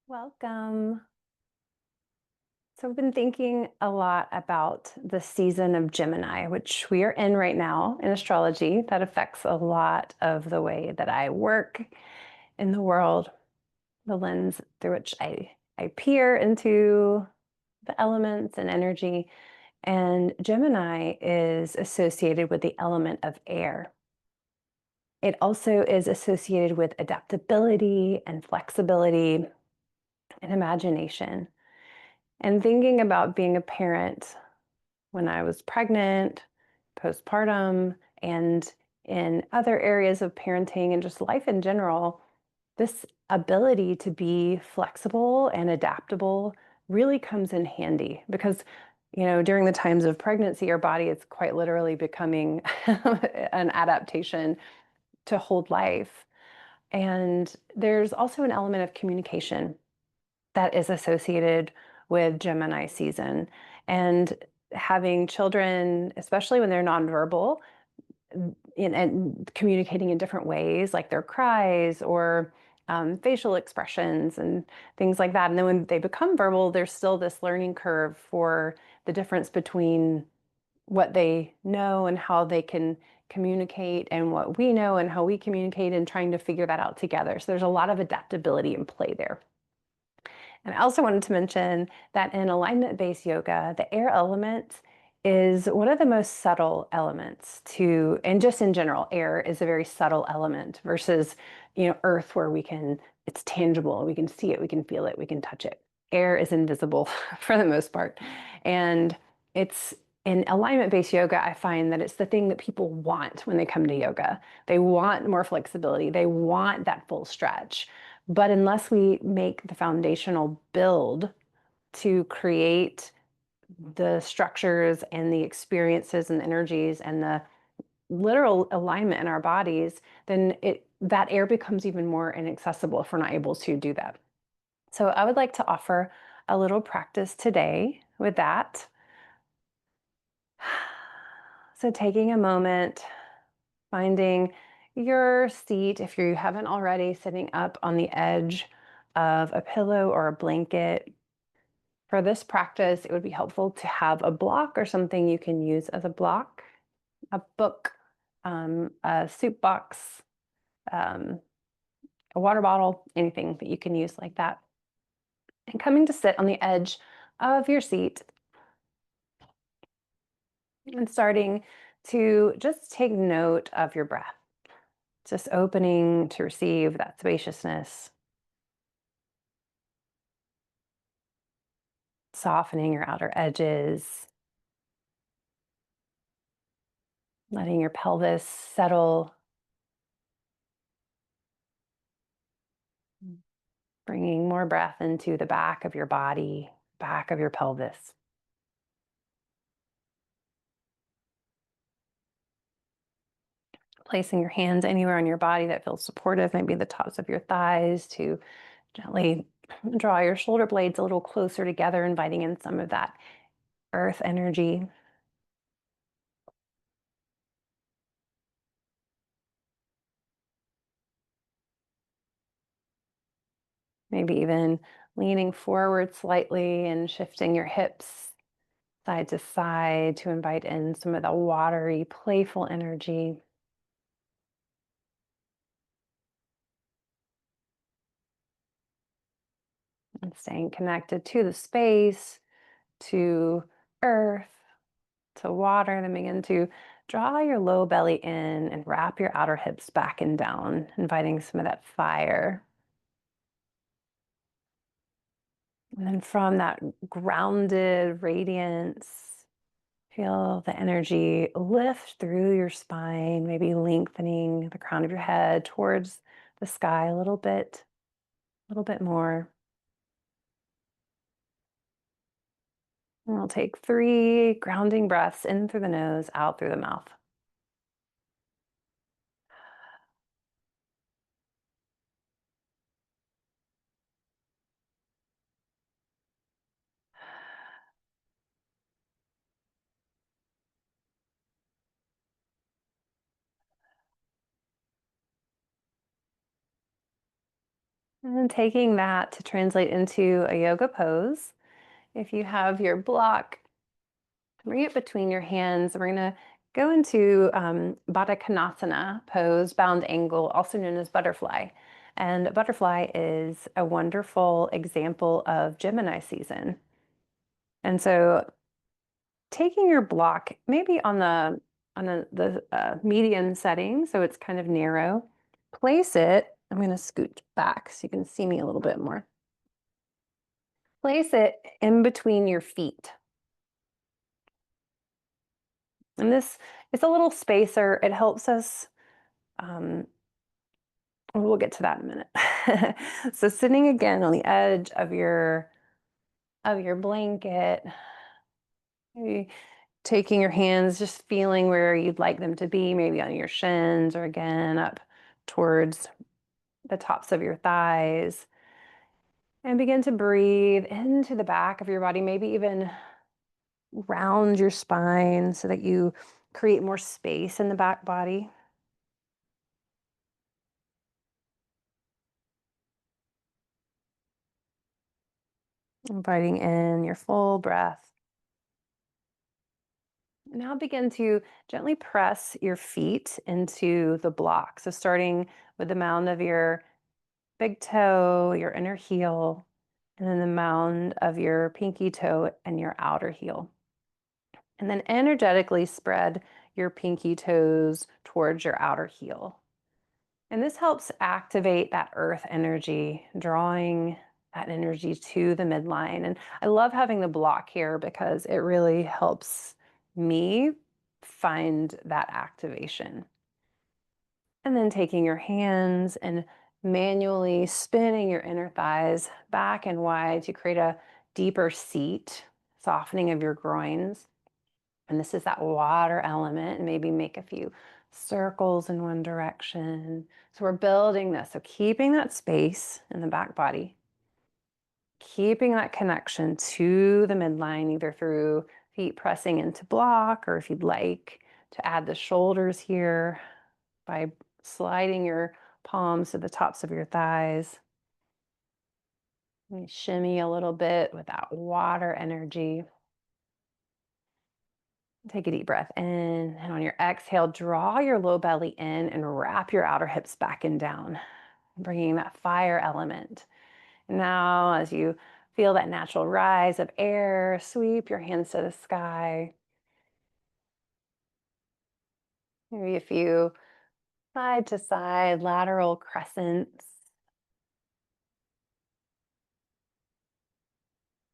Welcome. So, I've been thinking a lot about the season of Gemini, which we are in right now in astrology. That affects a lot of the way that I work in the world, the lens through which I peer into the elements and energy. And Gemini is associated with the element of air. It also is associated with adaptability and flexibility and imagination. And thinking about being a parent when I was pregnant, postpartum, and in other areas of parenting and just life in general, this ability to be flexible and adaptable really comes in handy because, during the times of pregnancy, our body is quite literally becoming an adaptation to hold life. And there's also an element of communication that is associated with Gemini season. And having children, especially when they're nonverbal, and communicating in different ways, like their cries or facial expressions and things like that. And then when they become verbal, there's still this learning curve for the difference between what they know and how they can communicate and what we know and how we communicate and trying to figure that out together. So there's a lot of adaptability in play there. And I also wanted to mention that in alignment-based yoga, the air element is one of the most subtle elements to, and just in general, air is a very subtle element versus, earth where it's tangible, we can see it, we can feel it, we can touch it. Air is invisible for the most part. And it's in alignment-based yoga, I find that it's the thing that people want when they come to yoga. They want more flexibility. They want that full stretch. But unless we make the foundational build to create the structures and the experiences and energies and the literal alignment in our bodies, then that air becomes even more inaccessible if we're not able to do that. So I would like to offer a little practice today with that. So taking a moment, finding your seat, if you haven't already, sitting up on the edge of a pillow or a blanket. For this practice, it would be helpful to have a block or something you can use as a block, a book, a soup box, um, a water bottle, anything that you can use like that. And coming to sit on the edge of your seat and starting to just take note of your breath, just opening to receive that spaciousness, softening your outer edges, letting your pelvis settle, bringing more breath into the back of your body, back of your pelvis. Placing your hands anywhere on your body that feels supportive, maybe the tops of your thighs, to gently draw your shoulder blades a little closer together, inviting in some of that earth energy. Maybe even leaning forward slightly and shifting your hips side to side to invite in some of the watery, playful energy. And staying connected to the space, to earth, to water. Then begin to draw your low belly in and wrap your outer hips back and down, inviting some of that fire. And then from that grounded radiance, feel the energy lift through your spine, maybe lengthening the crown of your head towards the sky a little bit more. And we'll take 3 grounding breaths in through the nose, out through the mouth. And then taking that to translate into a yoga pose. If you have your block, bring it between your hands. We're going to go into Baddha Konasana pose, bound angle, also known as butterfly. And butterfly is a wonderful example of Gemini season. And so taking your block maybe on the median setting, so it's kind of narrow, place it. I'm going to scoot back so you can see me a little bit more. Place it in between your feet. And this is a little spacer. It helps us. We'll get to that in a minute. So sitting again on the edge of your blanket, maybe taking your hands, just feeling where you'd like them to be, maybe on your shins or again up towards the tops of your thighs. And begin to breathe into the back of your body, maybe even round your spine so that you create more space in the back body. Inviting in your full breath. Now begin to gently press your feet into the block. So starting with the mound of your big toe, your inner heel, and then the mound of your pinky toe and your outer heel. And then energetically spread your pinky toes towards your outer heel. And this helps activate that earth energy, drawing that energy to the midline. And I love having the block here because it really helps me find that activation. And then taking your hands and manually spinning your inner thighs back and wide to create a deeper seat, softening of your groins. And this is that water element, and maybe make a few circles in one direction. So we're building this. So keeping that space in the back body, keeping that connection to the midline, either through feet pressing into block, or if you'd like to add the shoulders here by sliding your palms to the tops of your thighs. Shimmy a little bit with that water energy. Take a deep breath in, and on your exhale, draw your low belly in and wrap your outer hips back and down, bringing that fire element. Now, as you feel that natural rise of air, sweep your hands to the sky. Maybe a few side to side lateral crescents.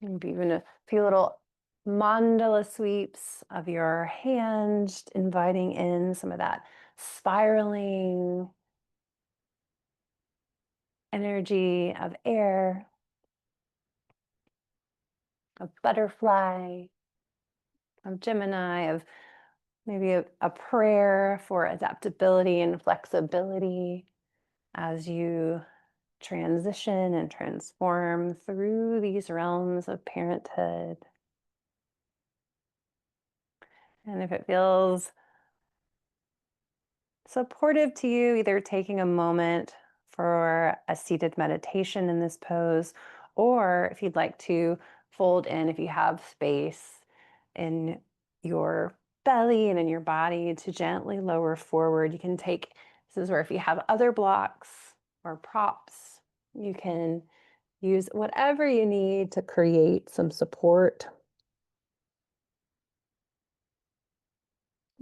Maybe even a few little mandala sweeps of your hand, inviting in some of that spiraling energy of air, of butterfly, of Gemini, of maybe a prayer for adaptability and flexibility as you transition and transform through these realms of parenthood. And if it feels supportive to you, either taking a moment for a seated meditation in this pose, or if you'd like to fold in, if you have space in your belly and in your body to gently lower forward. You can take, this is where if you have other blocks or props, you can use whatever you need to create some support.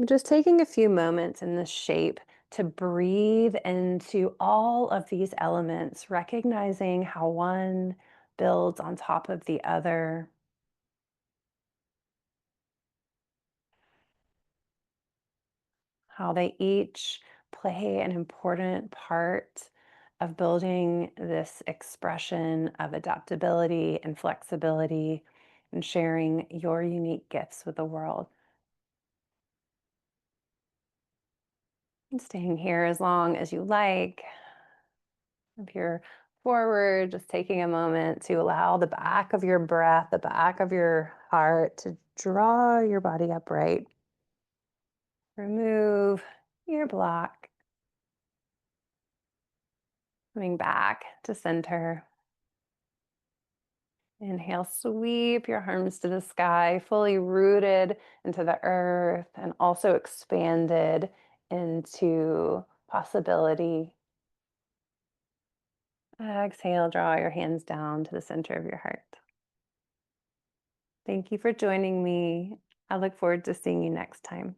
Just taking a few moments in this shape to breathe into all of these elements, recognizing how one builds on top of the other. How they each play an important part of building this expression of adaptability and flexibility and sharing your unique gifts with the world. And staying here as long as you like. If you're forward, just taking a moment to allow the back of your breath, the back of your heart to draw your body upright. Remove your block. Coming back to center. Inhale, sweep your arms to the sky, fully rooted into the earth and also expanded into possibility. Exhale, draw your hands down to the center of your heart. Thank you for joining me. I look forward to seeing you next time.